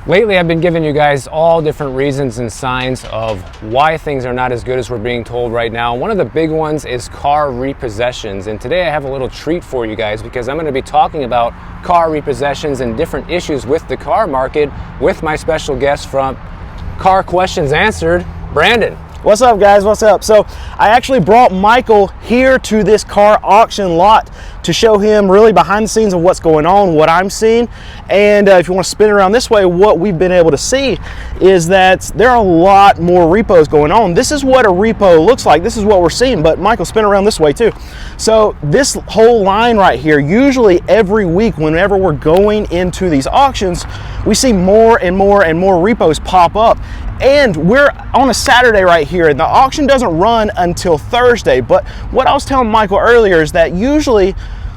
Lately, I've been giving you guys all different reasons and signs of why things are not as good as we're being told right now. One of the big ones is car repossessions. And today I have a little treat for you guys because I'm going to be talking about car repossessions and different issues with the car market with my special guest from Car Questions Answered, Brandon. What's up, guys? What's up? So I actually brought Michael here to this car auction lot to show him really behind the scenes of what's going on, what I'm seeing. And if you want to spin it around this way, what we've been able to see is that there are a lot more repos going on. This is what a repo looks like. This is what we're seeing, but Michael, spin around this way too. So this whole line right here, usually every week whenever we're going into these auctions, we see more and more and more repos pop up. And we're on a Saturday right here, and the auction doesn't run until Thursday. But what I was telling Michael earlier is that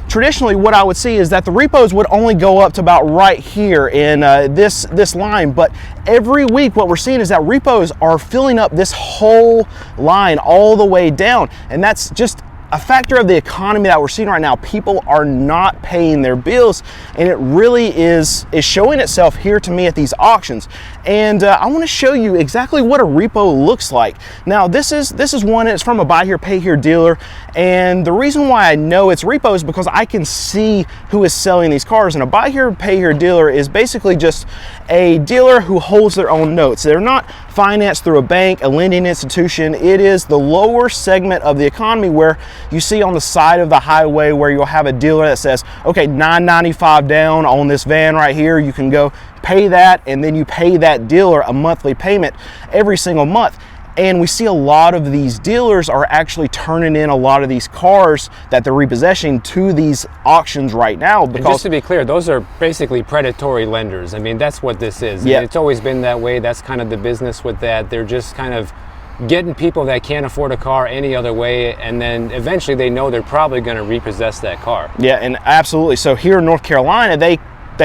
traditionally what I would see is that the repos would only go up to about right here in this line. But every week what we're seeing is that repos are filling up this whole line all the way down. And that's just a factor of the economy that we're seeing right now. People are not paying their bills, and it really is showing itself here to me at these auctions. And I want to show you exactly what a repo looks like. Now this is one, it's from a buy here pay here dealer, and the reason why I know it's repo is because I can see who is selling these cars. And a buy here pay here dealer is basically just a dealer who holds their own notes. They're not financed through a bank, a lending institution. It is the lower segment of the economy where you see on the side of the highway where you'll have a dealer that says, okay, $9.95 down on this van right here. You can go pay that, and then you pay that dealer a monthly payment every single month. And we see a lot of these dealers are actually turning in a lot of these cars that they're repossessing to these auctions right now. Because, and just to be clear, those are basically predatory lenders. I mean, that's what this is. Yeah. It's always been that way. That's kind of the business with that. They're just kind of getting people that can't afford a car any other way, and then eventually they know they're probably going to repossess that car. Yeah, and absolutely. So here in North Carolina, they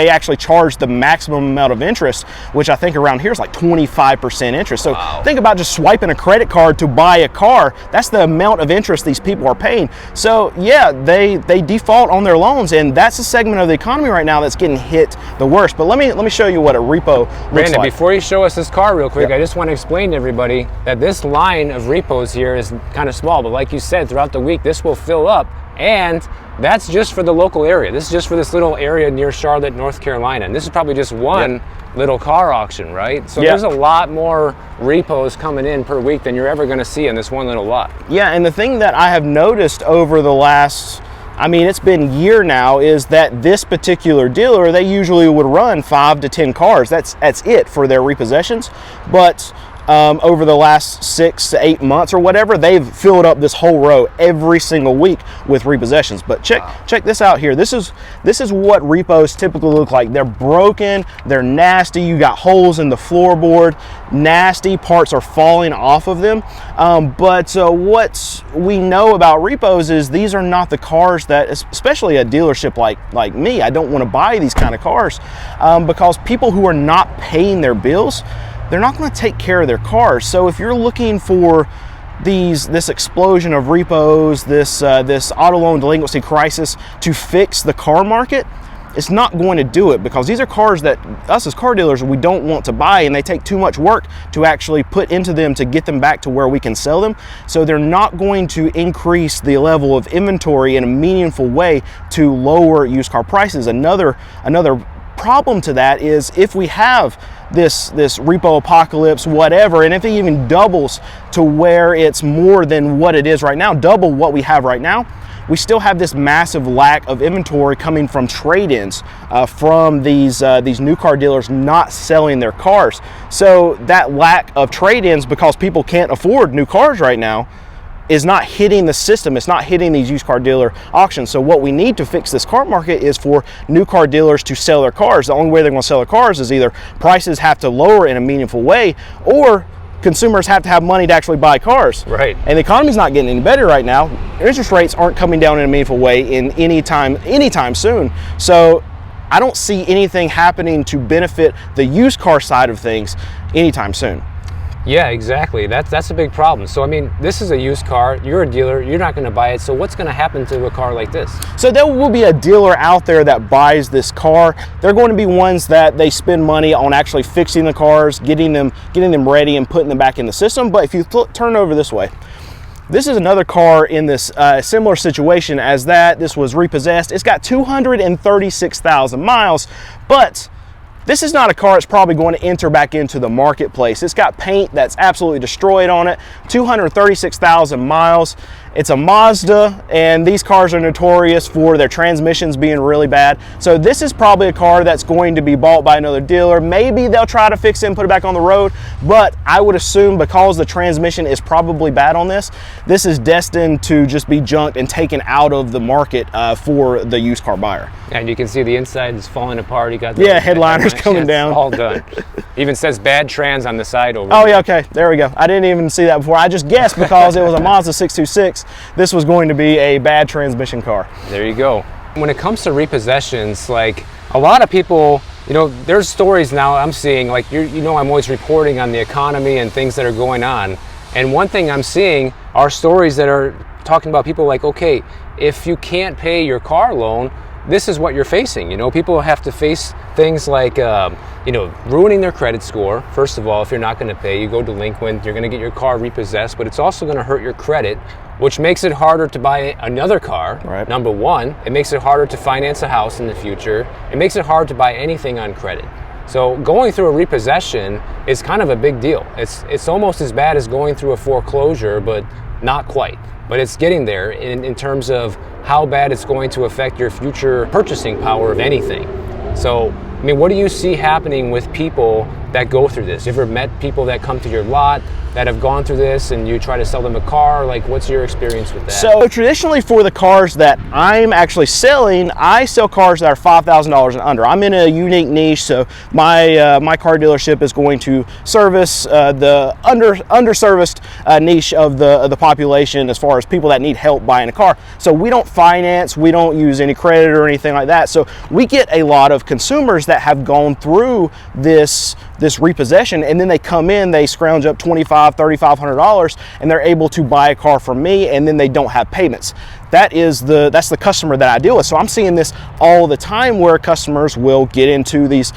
actually charge the maximum amount of interest, which I think around here is like 25% interest. So wow. Think about just swiping a credit card to buy a car. That's the amount of interest these people are paying. So yeah, they default on their loans, and that's a segment of the economy right now that's getting hit the worst. But let me show you what a repo looks Brandon, like. Before you show us this car real quick, Yep. I just want to explain to everybody that this line of repos here is kind of small, but like you said, throughout the week this will fill up, and that's just for the local area. This is just for this little area near Charlotte, North Carolina. And this is probably just one little car auction, right? So there's a lot more repos coming in per week than you're ever going to see in this one little lot. Yeah, and the thing that I have noticed over the last, I mean, it's been a year now, is that this particular dealer, they usually would run 5 to 10 cars. That's it for their repossessions. But over the last 6 to 8 months or whatever, they've filled up this whole row every single week with repossessions. But check this out here. This is what repos typically look like. They're broken, they're nasty. You got holes in the floorboard, nasty parts are falling off of them. But what we know about repos is these are not the cars that, especially a dealership like me, I don't want to buy these kind of cars because people who are not paying their bills, they're not going to take care of their cars. So if you're looking for this explosion of repos, this auto loan delinquency crisis to fix the car market, it's not going to do it, because these are cars that us as car dealers, we don't want to buy, and they take too much work to actually put into them to get them back to where we can sell them. So they're not going to increase the level of inventory in a meaningful way to lower used car prices. Another problem to that is if we have this repo apocalypse, whatever, and if it even doubles to where it's more than what it is right now, double what we have right now, we still have this massive lack of inventory coming from trade-ins from these new car dealers not selling their cars. So that lack of trade-ins, because people can't afford new cars right now, is not hitting the system. It's not hitting these used car dealer auctions. So what we need to fix this car market is for new car dealers to sell their cars. The only way they're going to sell their cars is either prices have to lower in a meaningful way, or consumers have to have money to actually buy cars. Right. And the economy's not getting any better right now. Interest rates aren't coming down in a meaningful way in anytime soon. So I don't see anything happening to benefit the used car side of things anytime soon. Yeah, exactly. That's a big problem. So I mean, this is a used car. You're a dealer. You're not going to buy it. So what's going to happen to a car like this? So there will be a dealer out there that buys this car. They're going to be ones that they spend money on actually fixing the cars, getting them ready and putting them back in the system. But if you turn over this way, this is another car in this similar situation as that. This was repossessed. It's got 236,000 miles, but this is not a car that's probably going to enter back into the marketplace. It's got paint that's absolutely destroyed on it, 236,000 miles. It's a Mazda, and these cars are notorious for their transmissions being really bad. So this is probably a car that's going to be bought by another dealer. Maybe they'll try to fix it and put it back on the road, but I would assume because the transmission is probably bad on this, this is destined to just be junked and taken out of the market for the used car buyer. And you can see the inside is falling apart. You got the headliners coming down. All done. Even says bad trans on the side over Oh there. yeah, okay, there we go. I didn't even see that before. I just guessed because it was a Mazda 626. This was going to be a bad transmission car. There you go. When it comes to repossessions, like a lot of people, you know, there's stories now I'm seeing, like I'm always reporting on the economy and things that are going on. And one thing I'm seeing are stories that are talking about people like, okay, if you can't pay your car loan, this is what you're facing. You know, people have to face things like, ruining their credit score. First of all, if you're not going to pay, you go delinquent, you're going to get your car repossessed, but it's also going to hurt your credit, which makes it harder to buy another car. Right. Number one, it makes it harder to finance a house in the future. It makes it hard to buy anything on credit. So going through a repossession is kind of a big deal. It's almost as bad as going through a foreclosure, but not quite. But it's getting there in terms of how bad it's going to affect your future purchasing power of anything. So, I mean, what do you see happening with people that go through this? You ever met people that come to your lot that have gone through this and you try to sell them a car? Like, what's your experience with that? So traditionally for the cars that I'm actually selling, I sell cars that are $5,000 and under. I'm in a unique niche, so my car dealership is going to service the underserviced niche of the population as far as people that need help buying a car. So we don't finance, we don't use any credit or anything like that. So we get a lot of consumers that have gone through this repossession, and then they come in, they scrounge up $2,500, $3,500, and they're able to buy a car from me, and then they don't have payments. That's the customer that I deal with. So I'm seeing this all the time where customers will get into these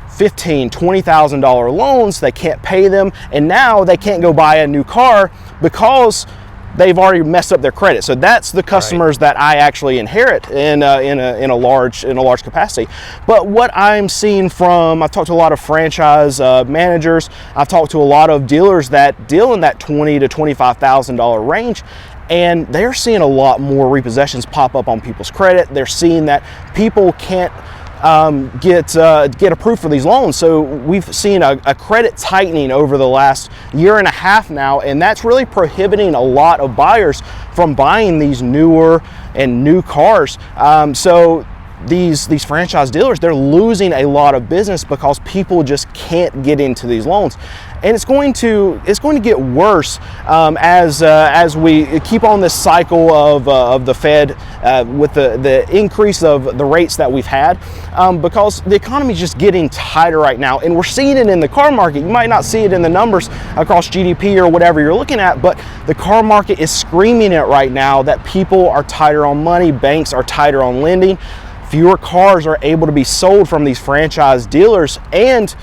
$15,000, $20,000 loans, they can't pay them, and now they can't go buy a new car because they've already messed up their credit. So that's the customers that I actually inherit in a large capacity. But what I'm seeing I've talked to a lot of franchise managers, I've talked to a lot of dealers that deal in that $20,000 to $25,000 range, and they're seeing a lot more repossessions pop up on people's credit. They're seeing that people can't get approved for these loans. So we've seen a credit tightening over the last year and a half now, and that's really prohibiting a lot of buyers from buying these newer and new cars. So these franchise dealers, they're losing a lot of business because people just can't get into these loans. And it's going to get worse as we keep on this cycle of the Fed with the increase of the rates that we've had, because the economy is just getting tighter right now, and we're seeing it in the car market. You might not see it in the numbers across GDP or whatever you're looking at, but the car market is screaming it right now that people are tighter on money, banks are tighter on lending, fewer cars are able to be sold from these franchise dealers, and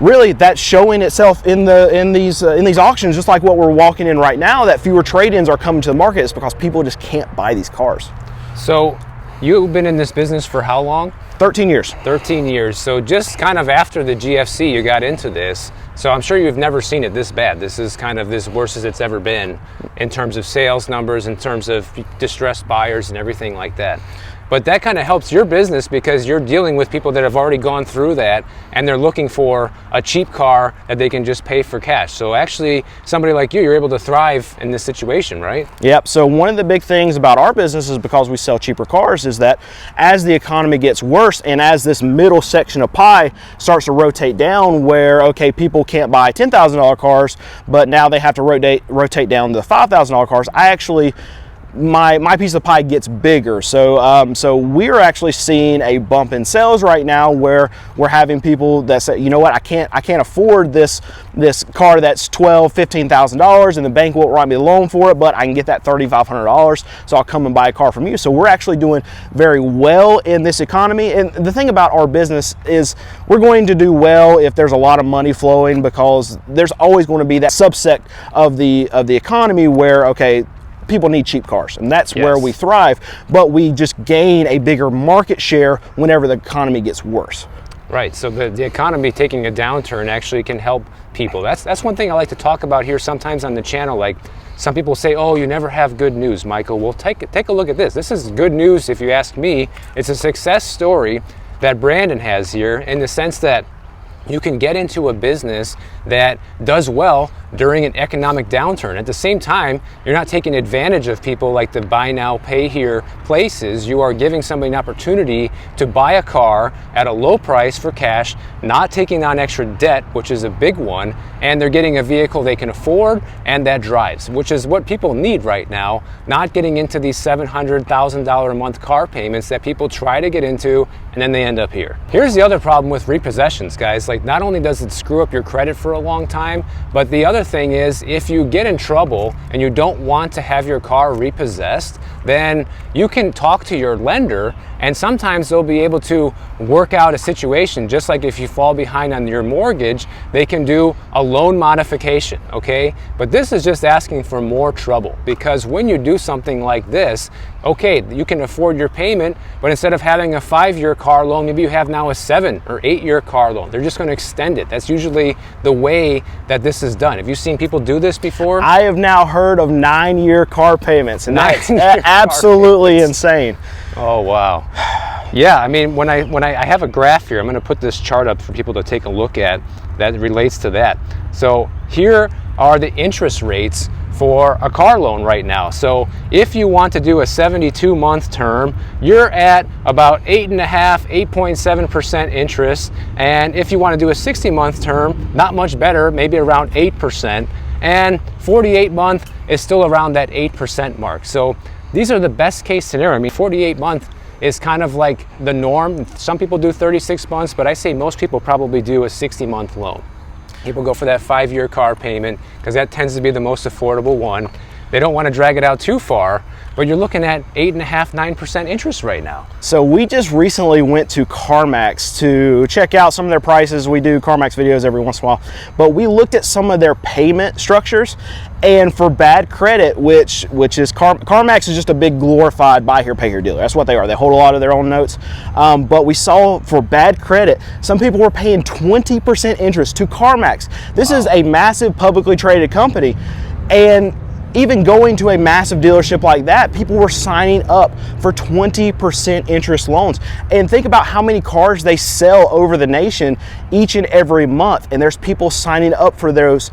really that's showing itself in these auctions, just like what we're walking in right now, that fewer trade-ins are coming to the market. It's because people just can't buy these cars. So you've been in this business for how long? 13 years. 13 years. So just kind of after the GFC, you got into this. So I'm sure you've never seen it this bad. This is kind of as worse as it's ever been in terms of sales numbers, in terms of distressed buyers and everything like that. But that kind of helps your business because you're dealing with people that have already gone through that, and they're looking for a cheap car that they can just pay for cash. So actually, somebody like you're able to thrive in this situation, right? Yep. So one of the big things about our business is because we sell cheaper cars is that as the economy gets worse and as this middle section of pie starts to rotate down where, okay, people can't buy $10,000 cars, but now they have to rotate down to the $5,000 cars, I actually my piece of the pie gets bigger. So so we're actually seeing a bump in sales right now, where we're having people that say, you know what, I can't afford this car that's $12,000-$15,000, and the bank won't write me a loan for it, but I can get that $3,500, so I'll come and buy a car from you. So we're actually doing very well in this economy. And the thing about our business is we're going to do well if there's a lot of money flowing, because there's always going to be that subset of the economy where, okay, people need cheap cars, and that's where we thrive, but we just gain a bigger market share whenever the economy gets worse. Right, so the economy taking a downturn actually can help people. That's one thing I like to talk about here sometimes on the channel. Like, some people say, oh, you never have good news, Michael. Well, take a look at this. This is good news if you ask me. It's a success story that Brandon has here, in the sense that you can get into a business that does well during an economic downturn. At the same time, you're not taking advantage of people like the buy now, pay here places. You are giving somebody an opportunity to buy a car at a low price for cash, not taking on extra debt, which is a big one, and they're getting a vehicle they can afford and that drives, which is what people need right now, not getting into these $700,000 a month car payments that people try to get into, and then they end up here. Here's the other problem with repossessions, guys. Like, not only does it screw up your credit for a long time, but the other thing is, if you get in trouble and you don't want to have your car repossessed, then you can talk to your lender, and sometimes they'll be able to work out a situation. Just like if you fall behind on your mortgage, they can do a loan modification, okay? But this is just asking for more trouble, because when you do something like this, okay, you can afford your payment, but instead of having a 5-year car loan, maybe you have now a 7 or 8-year car loan. They're just going to extend it. That's usually the way that this is done. Have you seen people do this before? I have now heard of 9-year car payments, and that's absolutely insane. Oh, wow. Yeah, I mean, when I have a graph here, I'm going to put this chart up for people to take a look at that relates to that. So here are the interest rates for a car loan right now. So if you want to do a 72-month term, you're at about 8.7% interest. And if you want to do a 60-month term, not much better, maybe around 8%. And 48-month is still around that 8% mark. So these are the best case scenario. I mean, 48-month is kind of like the norm. Some people do 36 months, but I say most people probably do a 60-month loan. People go for that 5-year car payment because that tends to be the most affordable one. They don't want to drag it out too far, but you're looking at 8.5–9% interest right now. So we just recently went to CarMax to check out some of their prices. We do CarMax videos every once in a while, but we looked at some of their payment structures, and for bad credit, which is CarMax is just a big glorified buy here, pay here dealer. That's what they are. They hold a lot of their own notes. But we saw for bad credit, some people were paying 20% interest to CarMax. This is a massive publicly traded company, and even going to a massive dealership like that, people were signing up for 20% interest loans. And think about how many cars they sell over the nation each and every month. And there's people signing up for those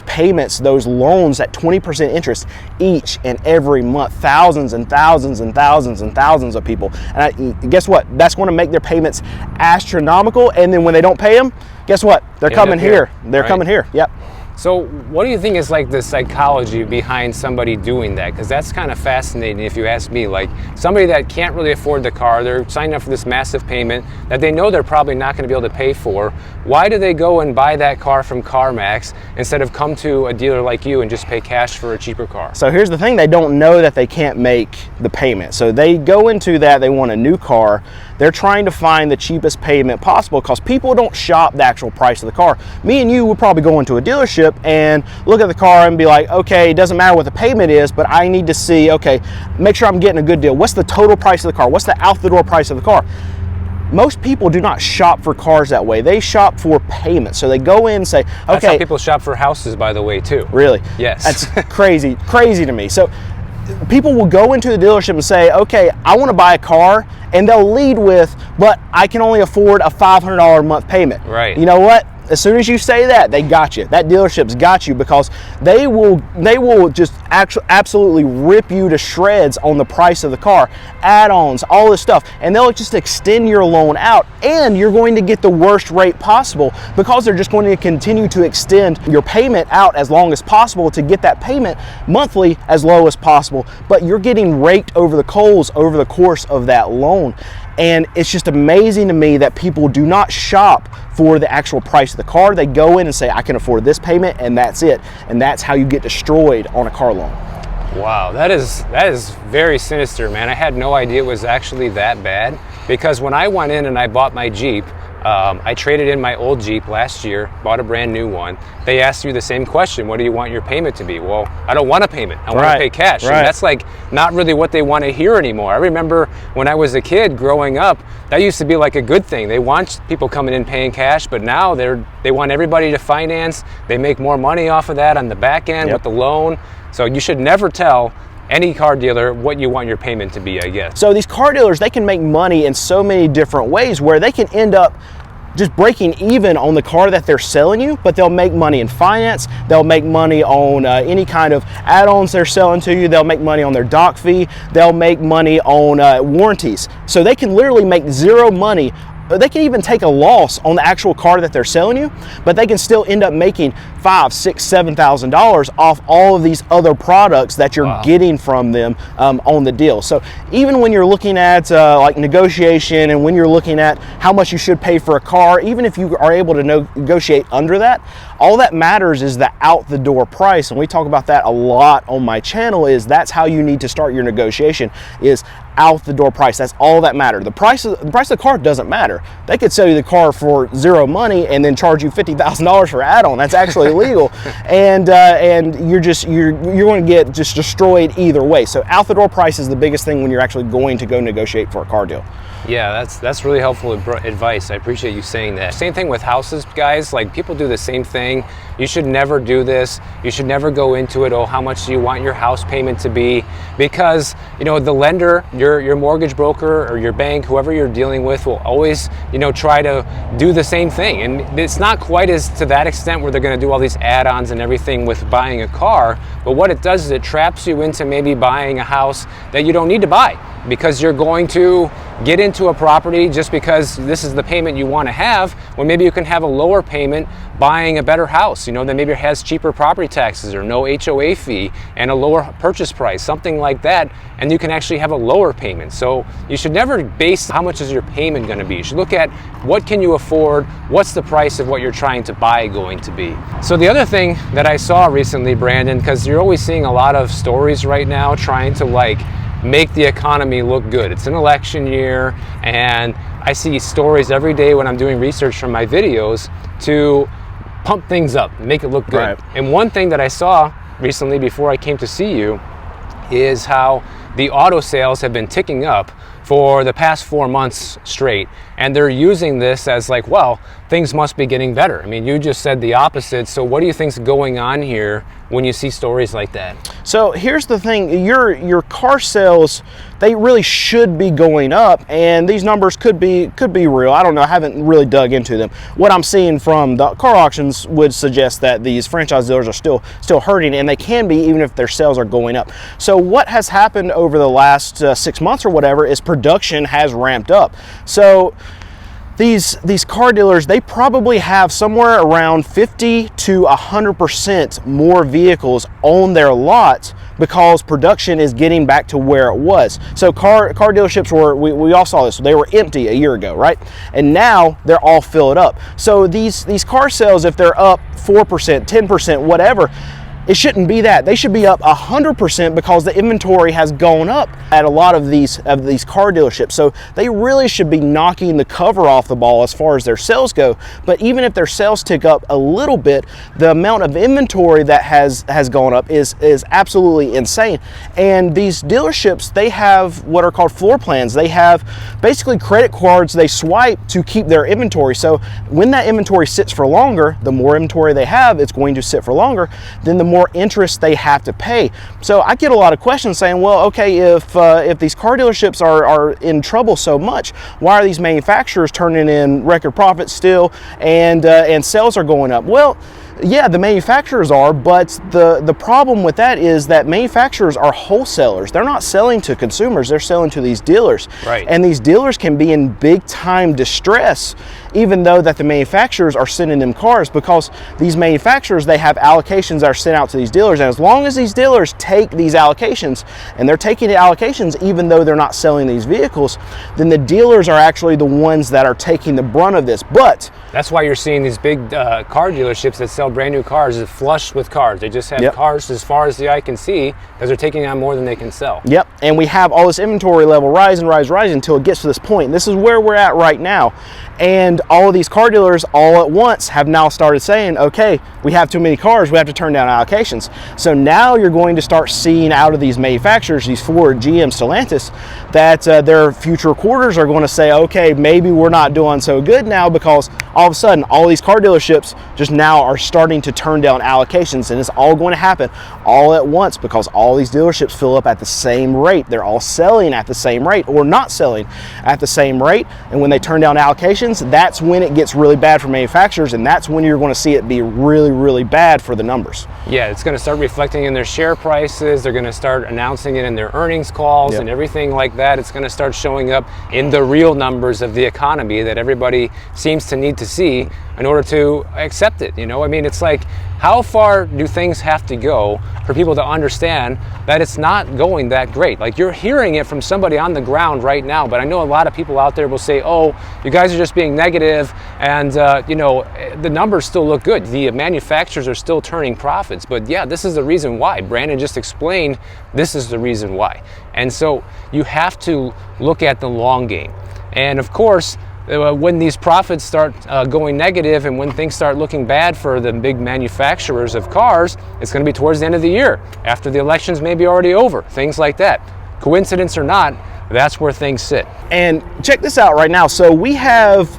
payments, those loans at 20% interest each and every month. Thousands and thousands and thousands and thousands of people. And guess what? That's going to make their payments astronomical. And then when they don't pay them, guess what? They're coming here. They're coming here. Yep. So what do you think is like the psychology behind somebody doing that? Because that's kind of fascinating if you ask me. Like, somebody that can't really afford the car, they're signing up for this massive payment that they know they're probably not going to be able to pay for. Why do they go and buy that car from CarMax instead of come to a dealer like you and just pay cash for a cheaper car? So here's the thing, they don't know that they can't make the payment. So they go into that, they want a new car. They're trying to find the cheapest payment possible because people don't shop the actual price of the car. Me and you would probably go into a dealership and look at the car and be like, okay, it doesn't matter what the payment is, but I need to see, okay, make sure I'm getting a good deal. What's the total price of the car? What's the out the door price of the car? Most people do not shop for cars that way. They shop for payments. So they go in and say, okay. That's how people shop for houses, by the way, too. Really? Yes. That's crazy to me. So people will go into the dealership and say, okay, I want to buy a car, and they'll lead with, but I can only afford a $500 a month payment. Right. You know what? As soon as you say that, they got you. That dealership's got you, because they will just absolutely rip you to shreds on the price of the car, add-ons, all this stuff, and they'll just extend your loan out, and you're going to get the worst rate possible, because they're just going to continue to extend your payment out as long as possible to get that payment monthly as low as possible. But you're getting raked over the coals over the course of that loan. And it's just amazing to me that people do not shop for the actual price of the car. They go in and say, I can afford this payment, and that's it. And that's how you get destroyed on a car loan. Wow, that is very sinister, man. I had no idea it was actually that bad, because when I went in and I bought my Jeep, I traded in my old Jeep last year, bought a brand new one. They asked you the same question, what do you want your payment to be? Well, I don't want a payment, I want to pay cash. And that's like not really what they want to hear anymore. I remember when I was a kid growing up, that used to be like a good thing. They want people coming in paying cash, but now they want everybody to finance. They make more money off of that on the back end with the loan. So you should never tell any car dealer what you want your payment to be, I guess. So these car dealers, they can make money in so many different ways, where they can end up just breaking even on the car that they're selling you, but they'll make money in finance, they'll make money on any kind of add-ons they're selling to you, they'll make money on their dock fee, they'll make money on warranties. So they can literally make zero money. They can even take a loss on the actual car that they're selling you, but they can still end up making $5,000, $6,000, $7,000 off all of these other products that you're getting from them on the deal. So even when you're looking at like negotiation, and when you're looking at how much you should pay for a car, even if you are able to negotiate under that, all that matters is the out the door price. And we talk about that a lot on my channel. Is that's how you need to start your negotiation, is out the door price. That's all that matters. The price of the car doesn't matter. They could sell you the car for zero money and then charge you $50,000 for add-on. That's actually illegal, and you're going to get just destroyed either way. So out the door price is the biggest thing when you're actually going to go negotiate for a car deal. Yeah, that's really helpful advice. I appreciate you saying that. Same thing with houses, guys. Like, people do the same thing. You should never do this. You should never go into it, oh, how much do you want your house payment to be? Because, you know, the lender, your mortgage broker or your bank, whoever you're dealing with, will always, you know, try to do the same thing. And it's not quite as to that extent where they're going to do all these add-ons and everything with buying a car. But what it does is it traps you into maybe buying a house that you don't need to buy, because you're going to get into a property just because this is the payment you want to have, when maybe you can have a lower payment buying a better house, you know, that maybe has cheaper property taxes or no HOA fee and a lower purchase price, something like that, and you can actually have a lower payment. So you should never base how much is your payment going to be. You should look at what can you afford, what's the price of what you're trying to buy going to be. So the other thing that I saw recently, Brandon, because you're always seeing a lot of stories right now trying to like make the economy look good. It's an election year, and I see stories every day when I'm doing research from my videos to pump things up, make it look good. Right. And one thing that I saw recently before I came to see you is how the auto sales have been ticking up for the past 4 months straight, and they're using this as like, well, things must be getting better. I mean, you just said the opposite. So what do you think's going on here when you see stories like that? So here's the thing, your car sales, they really should be going up, and these numbers could be real. I don't know, I haven't really dug into them. What I'm seeing from the car auctions would suggest that these franchise dealers are still hurting, and they can be even if their sales are going up. So what has happened over the last 6 months or whatever is production has ramped up. So these car dealers, they probably have somewhere around 50 to 100% more vehicles on their lot, because production is getting back to where it was. So car dealerships were, we all saw this, they were empty a year ago, right? And now they're all filled up. So these car sales, if they're up 4%, 10%, whatever, it shouldn't be that. They should be up 100% because the inventory has gone up at a lot of these car dealerships. So they really should be knocking the cover off the ball as far as their sales go. But even if their sales tick up a little bit, the amount of inventory that has gone up is absolutely insane. And these dealerships, they have what are called floor plans. They have basically credit cards they swipe to keep their inventory. So when that inventory sits for longer, the more inventory they have, it's going to sit for longer, then the more more interest they have to pay. So I get a lot of questions saying, well, okay, if these car dealerships are in trouble so much, why are these manufacturers turning in record profits still, and sales are going up? Well, yeah, the manufacturers are, but the problem with that is that manufacturers are wholesalers. They're not selling to consumers, they're selling to these dealers. Right. And these dealers can be in big time distress, even though that the manufacturers are sending them cars, because these manufacturers, they have allocations that are sent out to these dealers. And as long as these dealers take these allocations, and they're taking the allocations even though they're not selling these vehicles, then the dealers are actually the ones that are taking the brunt of this. But that's why you're seeing these big car dealerships that sell brand new cars is flush with cars. They just have cars as far as the eye can see because they're taking on more than they can sell. Yep, and we have all this inventory level rise until it gets to this point. This is where we're at right now. And all of these car dealers all at once have now started saying, okay, we have too many cars, we have to turn down allocations. So now you're going to start seeing out of these manufacturers, these Ford, GM, Stellantis, that their future quarters are going to say, okay, maybe we're not doing so good now, because all of a sudden all these car dealerships just now are starting to turn down allocations, and it's all going to happen all at once because all these dealerships fill up at the same rate. They're all selling at the same rate or not selling at the same rate, and when they turn down allocations, that's when it gets really bad for manufacturers, and that's when you're going to see it be really, really bad for the numbers. Yeah, it's going to start reflecting in their share prices. They're going to start announcing it in their earnings calls and everything like that. It's going to start showing up in the real numbers of the economy that everybody seems to need to see in order to accept it. You know, I mean, it's like, how far do things have to go for people to understand that it's not going that great? Like, you're hearing it from somebody on the ground right now, but I know a lot of people out there will say, oh, you guys are just being negative, and you know, the numbers still look good. The manufacturers are still turning profits, but yeah, this is the reason why. Brandon just explained this is the reason why. And so you have to look at the long game. And of course, when these profits start going negative and when things start looking bad for the big manufacturers of cars, it's going to be towards the end of the year, after the elections may be already over, things like that. Coincidence or not, that's where things sit. And check this out right now. So we have,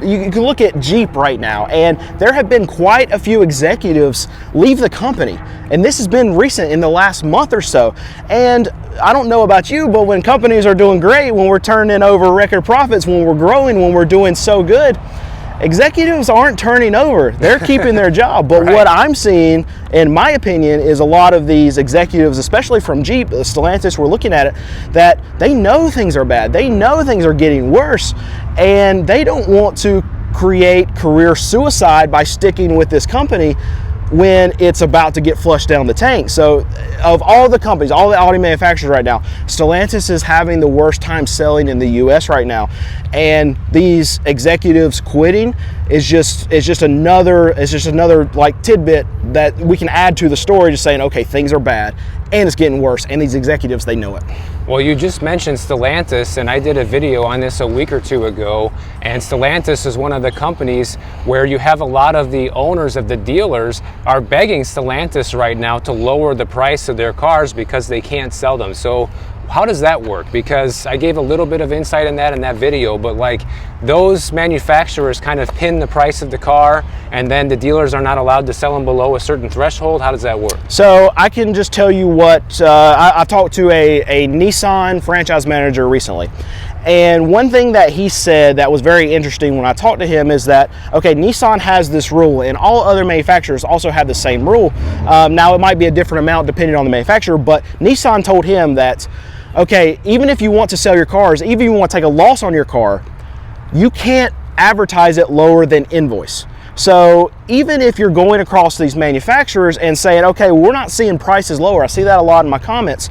you can look at Jeep right now, and there have been quite a few executives leave the company. And this has been recent in the last month or so. And I don't know about you, but when companies are doing great, when we're turning over record profits, when we're growing, when we're doing so good, executives aren't turning over. They're keeping their job. But what I'm seeing, in my opinion, is a lot of these executives, especially from Jeep, Stellantis, we're looking at it, that they know things are bad. They know things are getting worse, and they don't want to create career suicide by sticking with this company when it's about to get flushed down the tank. So of all the companies, all the Audi manufacturers right now, Stellantis is having the worst time selling in the US right now. And these executives quitting is just another like tidbit that we can add to the story, just saying, okay, things are bad and it's getting worse, and these executives, they know it. Well, you just mentioned Stellantis, and I did a video on this a week or two ago, and Stellantis is one of the companies where you have a lot of the owners of the dealers are begging Stellantis right now to lower the price of their cars because they can't sell them. So how does that work? Because I gave a little bit of insight in that video, but like, those manufacturers kind of pin the price of the car, and then the dealers are not allowed to sell them below a certain threshold. How does that work? So I can just tell you what, I talked to a Nissan franchise manager recently. And one thing that he said that was very interesting when I talked to him is that, okay, Nissan has this rule, and all other manufacturers also have the same rule. Now, it might be a different amount depending on the manufacturer, but Nissan told him that, okay, even if you want to sell your cars, even if you want to take a loss on your car, you can't advertise it lower than invoice. So even if you're going across these manufacturers and saying, okay, we're not seeing prices lower, I see that a lot in my comments,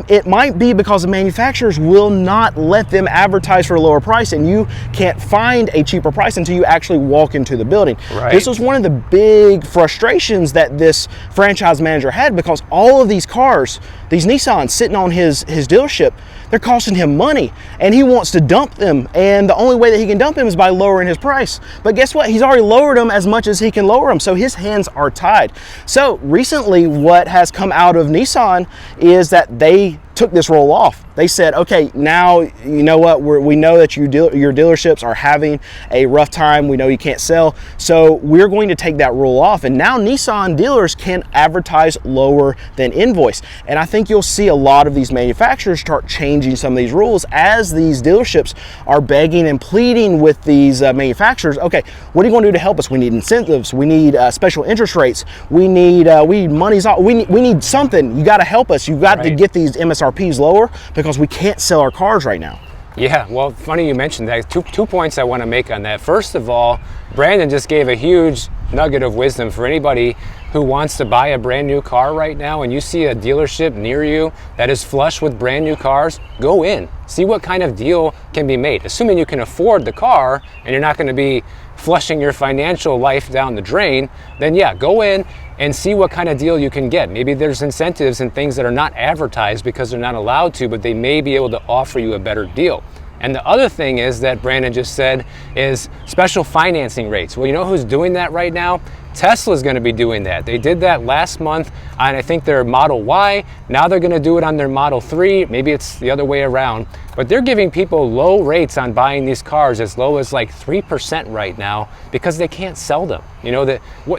it might be because the manufacturers will not let them advertise for a lower price, and you can't find a cheaper price until you actually walk into the building. Right. This was one of the big frustrations that this franchise manager had, because all of these cars, these Nissans sitting on his dealership, they're costing him money, and he wants to dump them, and the only way that he can dump them is by lowering his price. But guess what? He's already lowered them as much as he can lower them, so his hands are tied. So recently, what has come out of Nissan is that they took this role off. They said, okay, now you know what, we know that your dealerships are having a rough time. We know you can't sell, so we're going to take that rule off. And now Nissan dealers can advertise lower than invoice. And I think you'll see a lot of these manufacturers start changing some of these rules as these dealerships are begging and pleading with these manufacturers. Okay, what are you going to do to help us? We need incentives. We need special interest rates. We need money's off. We need something. You got to help us. You got to get these MSRPs lower because we can't sell our cars right now. Yeah, well, funny you mentioned that. Two points I want to make on that. First of all, Brandon just gave a huge nugget of wisdom for anybody who wants to buy a brand new car right now, and you see a dealership near you that is flush with brand new cars. Go in, see what kind of deal can be made. Assuming you can afford the car and you're not going to be flushing your financial life down the drain, then yeah, go in and see what kind of deal you can get. Maybe there's incentives and things that are not advertised because they're not allowed to, but they may be able to offer you a better deal. And the other thing is that Brandon just said is special financing rates. Well, you know who's doing that right now? Tesla's going to be doing that. They did that last month on, I think, their Model Y. Now they're going to do it on their Model 3. Maybe it's the other way around. But they're giving people low rates on buying these cars, as low as like 3% right now, because they can't sell them. You know,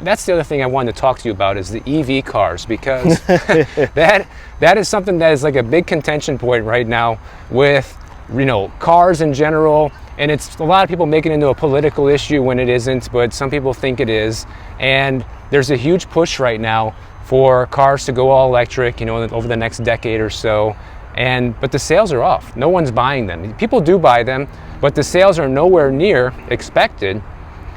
that's the other thing I wanted to talk to you about is the EV cars, because that is something that is like a big contention point right now with, you know, cars in general. And it's a lot of people make it into a political issue when it isn't, but some people think it is. And there's a huge push right now for cars to go all electric, you know, over the next decade or so. But the sales are off. No one's buying them. People do buy them, but the sales are nowhere near expected.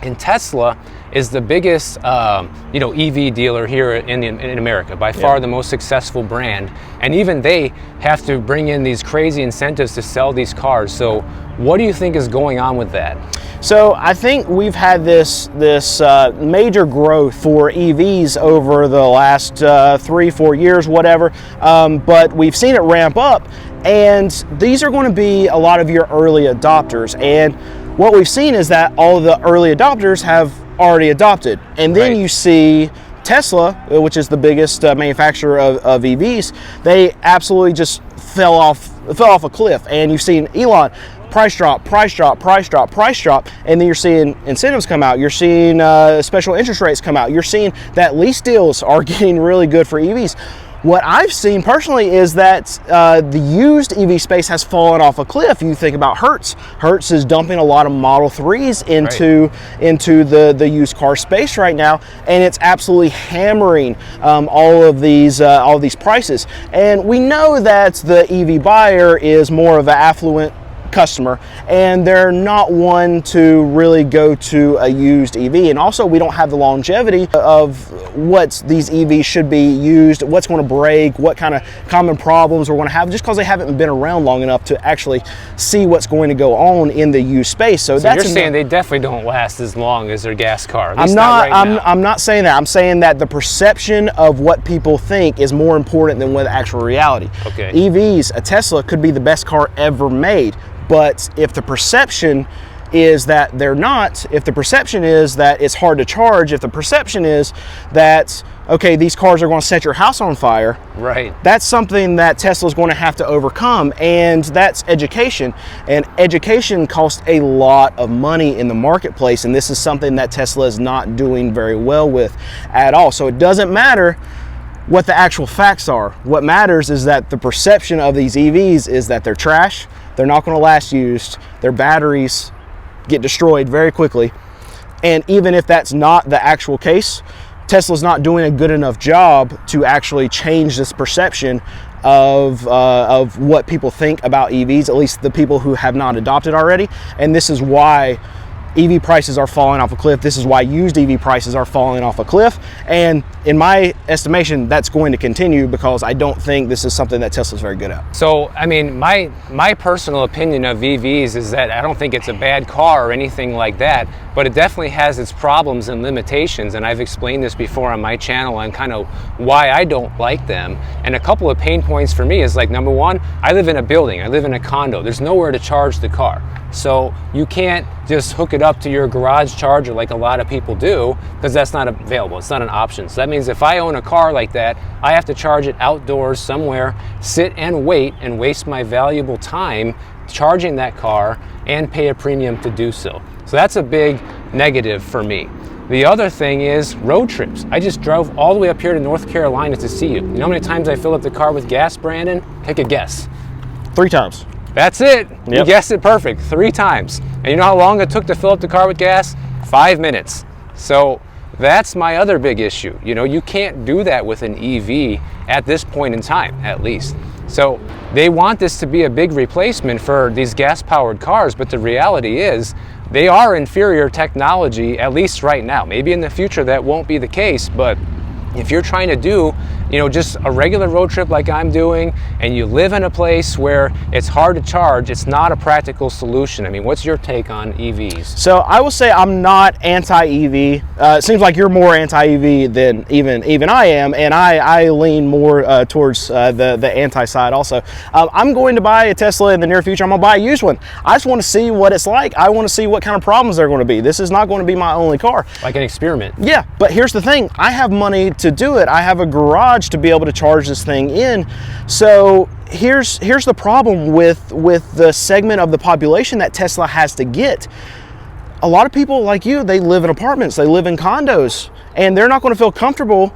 And Tesla is the biggest, EV dealer here in America, by far the most successful brand. And even they have to bring in these crazy incentives to sell these cars. So what do you think is going on with that? So I think we've had this major growth for EVs over the last 3-4 years, whatever, but we've seen it ramp up, and these are going to be a lot of your early adopters. And what we've seen is that all of the early adopters have already adopted, and then you see Tesla, which is the biggest manufacturer of EVs, they absolutely just fell off a cliff. And you've seen Elon, price drop, and then you're seeing incentives come out. You're seeing special interest rates come out. You're seeing that lease deals are getting really good for EVs. What I've seen personally is that the used EV space has fallen off a cliff. You think about Hertz. Hertz is dumping a lot of Model 3s into the used car space right now, and it's absolutely hammering all of these prices. And we know that the EV buyer is more of an affluent customer, and they're not one to really go to a used EV. And also, we don't have the longevity of what these EVs should be used, what's going to break, what kind of common problems we're going to have, just because they haven't been around long enough to actually see what's going to go on in the used space. So that's, you're saying they definitely don't last as long as their gas car. I'm not saying that. I'm saying that the perception of what people think is more important than what actual reality. Okay. EVs, a Tesla could be the best car ever made. But if the perception is that they're not, if the perception is that it's hard to charge, if the perception is that, okay, these cars are going to set your house on fire, right, that's something that Tesla's going to have to overcome, and that's education. And education costs a lot of money in the marketplace, and this is something that Tesla is not doing very well with at all. So it doesn't matter what the actual facts are. What matters is that the perception of these EVs is that they're trash, they're not going to last used, their batteries get destroyed very quickly. And even if that's not the actual case, Tesla's not doing a good enough job to actually change this perception of what people think about EVs, at least the people who have not adopted already. And this is why EV prices are falling off a cliff. This is why used EV prices are falling off a cliff. And in my estimation, that's going to continue, because I don't think this is something that Tesla's very good at. So, I mean, my personal opinion of EVs is that I don't think it's a bad car or anything like that, but it definitely has its problems and limitations. And I've explained this before on my channel on kind of why I don't like them. And a couple of pain points for me is, like, number one, I live in a building, I live in a condo. There's nowhere to charge the car. So you can't just hook it up to your garage charger like a lot of people do, because that's not available. It's not an option. So that means if I own a car like that, I have to charge it outdoors somewhere, sit and wait and waste my valuable time charging that car and pay a premium to do so. So that's a big negative for me. The other thing is road trips. I just drove all the way up here to North Carolina to see you. You know how many times I fill up the car with gas, Brandon? Take a guess. 3 times. That's it. Yep. You guessed it perfect. 3 times. And you know how long it took to fill up the car with gas? 5 minutes. So that's my other big issue. You know, you can't do that with an EV at this point in time, at least. So they want this to be a big replacement for these gas-powered cars, but the reality is they are inferior technology, at least right now. Maybe in the future that won't be the case, but if you're trying to do, you know, just a regular road trip like I'm doing, and you live in a place where it's hard to charge, it's not a practical solution. I mean, what's your take on EVs? So I will say I'm not anti-EV. It seems like you're more anti-EV than even I am, and I lean more towards the anti-side also. I'm going to buy a Tesla in the near future. I'm going to buy a used one. I just want to see what it's like. I want to see what kind of problems they're going to be. This is not going to be my only car. Like an experiment. Yeah, but here's the thing. I have money to do it. I have a garage to be able to charge this thing in. So here's the problem with the segment of the population that Tesla has to get. A lot of people like you, they live in apartments, they live in condos, and they're not going to feel comfortable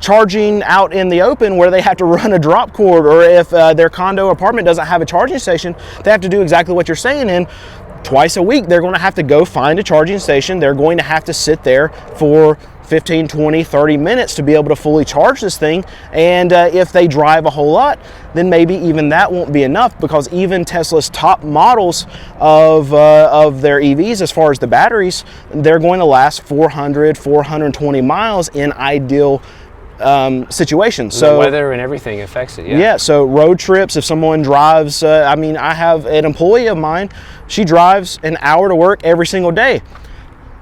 charging out in the open where they have to run a drop cord, or if their condo apartment doesn't have a charging station, they have to do exactly what you're saying. And twice a week, they're going to have to go find a charging station. They're going to have to sit there for 15, 20, 30 minutes to be able to fully charge this thing. And if they drive a whole lot, then maybe even that won't be enough, because even Tesla's top models of their EVs, as far as the batteries, they're going to last 400, 420 miles in ideal situations. So the weather and everything affects it. Yeah, so road trips, if someone drives, I mean, I have an employee of mine, she drives an hour to work every single day.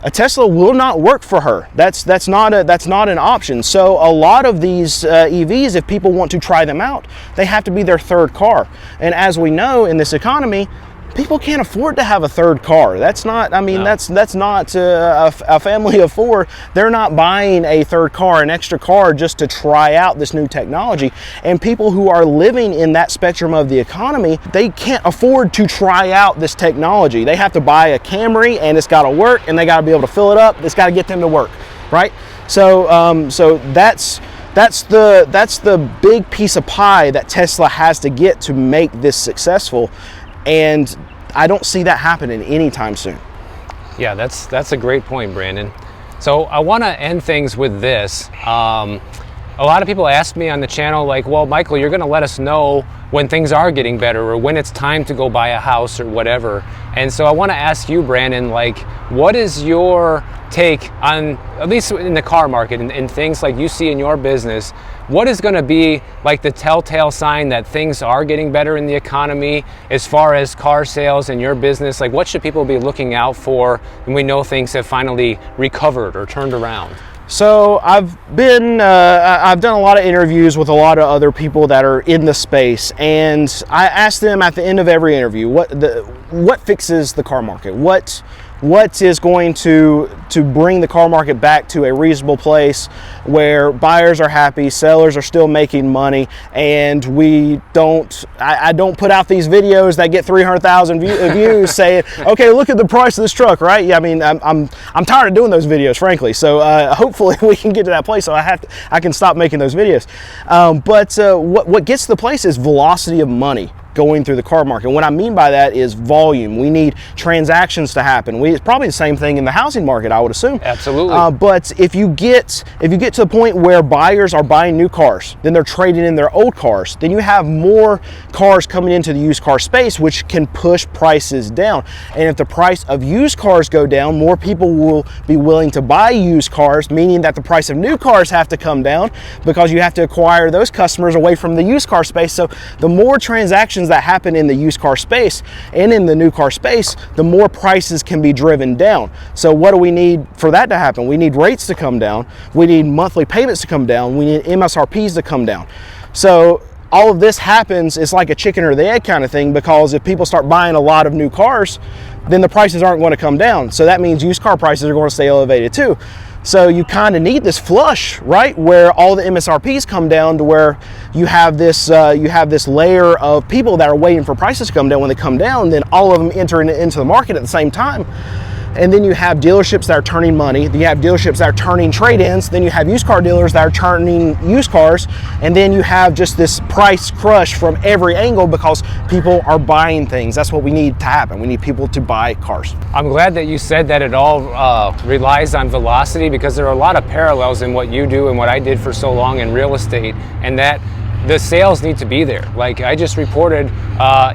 A Tesla will not work for her. That's not an option. So a lot of these EVs, if people want to try them out, they have to be their third car. And as we know, in this economy, people can't afford to have a third car. That's not, I mean, no. that's not a family of 4. They're not buying a third car, an extra car, just to try out this new technology. And people who are living in that spectrum of the economy, they can't afford to try out this technology. They have to buy a Camry, and it's got to work, and they got to be able to fill it up. It's got to get them to work, right? So, so that's the big piece of pie that Tesla has to get to make this successful. And I don't see that happening anytime soon. Yeah, that's a great point, Brandon. So I want to end things with this. A lot of people ask me on the channel, like, well, Michael, you're going to let us know when things are getting better, or when it's time to go buy a house or whatever. And so I want to ask you, Brandon, like, what is your take on, at least in the car market and things like you see in your business, what is going to be like the telltale sign that things are getting better in the economy as far as car sales and your business? Like, what should people be looking out for when we know things have finally recovered or turned around? So I've done a lot of interviews with a lot of other people that are in the space, and I ask them at the end of every interview, what fixes the car market? What is going to bring the car market back to a reasonable place where buyers are happy, sellers are still making money, and I don't put out these videos that get 300,000 views saying, okay, look at the price of this truck, right? Yeah, I mean, I'm tired of doing those videos, frankly. So hopefully we can get to that place so I can stop making those videos. But what gets to the place is velocity of money going through the car market. What I mean by that is volume. We need transactions to happen. It's probably the same thing in the housing market, I would assume. Absolutely. But if you get to the point where buyers are buying new cars, then they're trading in their old cars, then you have more cars coming into the used car space, which can push prices down. And if the price of used cars go down, more people will be willing to buy used cars, meaning that the price of new cars have to come down, because you have to acquire those customers away from the used car space. So the more transactions that happen in the used car space and in the new car space, the more prices can be driven down. So what do we need for that to happen? We need rates to come down. We need monthly payments to come down. We need MSRPs to come down. So all of this happens, it's like a chicken or the egg kind of thing, because if people start buying a lot of new cars, then the prices aren't going to come down. So that means used car prices are going to stay elevated too. So you kind of need this flush, right, where all the MSRPs come down to where you have this layer of people that are waiting for prices to come down. When they come down, then all of them enter into the market at the same time. And then you have dealerships that are turning money, then you have dealerships that are turning trade-ins, then you have used car dealers that are turning used cars, and then you have just this price crush from every angle because people are buying things. That's what we need to happen. We need people to buy cars. I'm glad that you said that it all relies on velocity, because there are a lot of parallels in what you do and what I did for so long in real estate, and that the sales need to be there. Like I just reported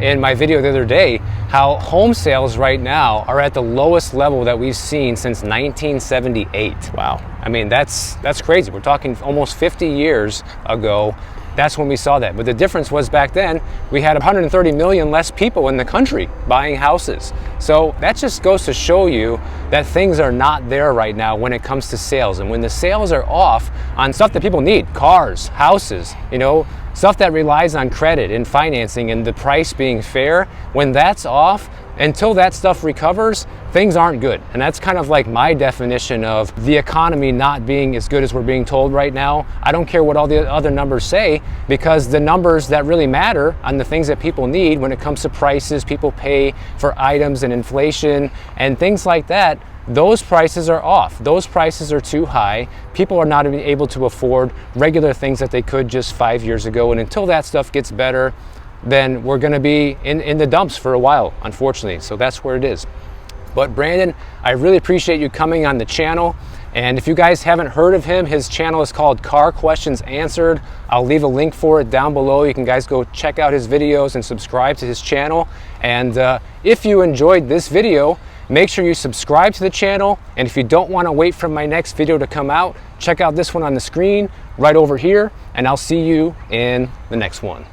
in my video the other day, how home sales right now are at the lowest level that we've seen since 1978. Wow. I mean, that's crazy. We're talking almost 50 years ago. That's when we saw that. But the difference was back then, we had 130 million less people in the country buying houses. So that just goes to show you that things are not there right now when it comes to sales. And when the sales are off on stuff that people need, cars, houses, you know, stuff that relies on credit and financing and the price being fair, when that's off, until that stuff recovers, things aren't good. And that's kind of like my definition of the economy not being as good as we're being told right now. I don't care what all the other numbers say, because the numbers that really matter on the things that people need when it comes to prices, people pay for items and inflation and things like that, those prices are off. Those prices are too high. People are not able to afford regular things that they could just 5 years ago. And until that stuff gets better, then we're going to be in the dumps for a while, unfortunately. So that's where it is. But Brandon, I really appreciate you coming on the channel. And if you guys haven't heard of him, his channel is called Car Questions Answered. I'll leave a link for it down below. You can guys go check out his videos and subscribe to his channel. And if you enjoyed this video, make sure you subscribe to the channel. And if you don't want to wait for my next video to come out, check out this one on the screen right over here. And I'll see you in the next one.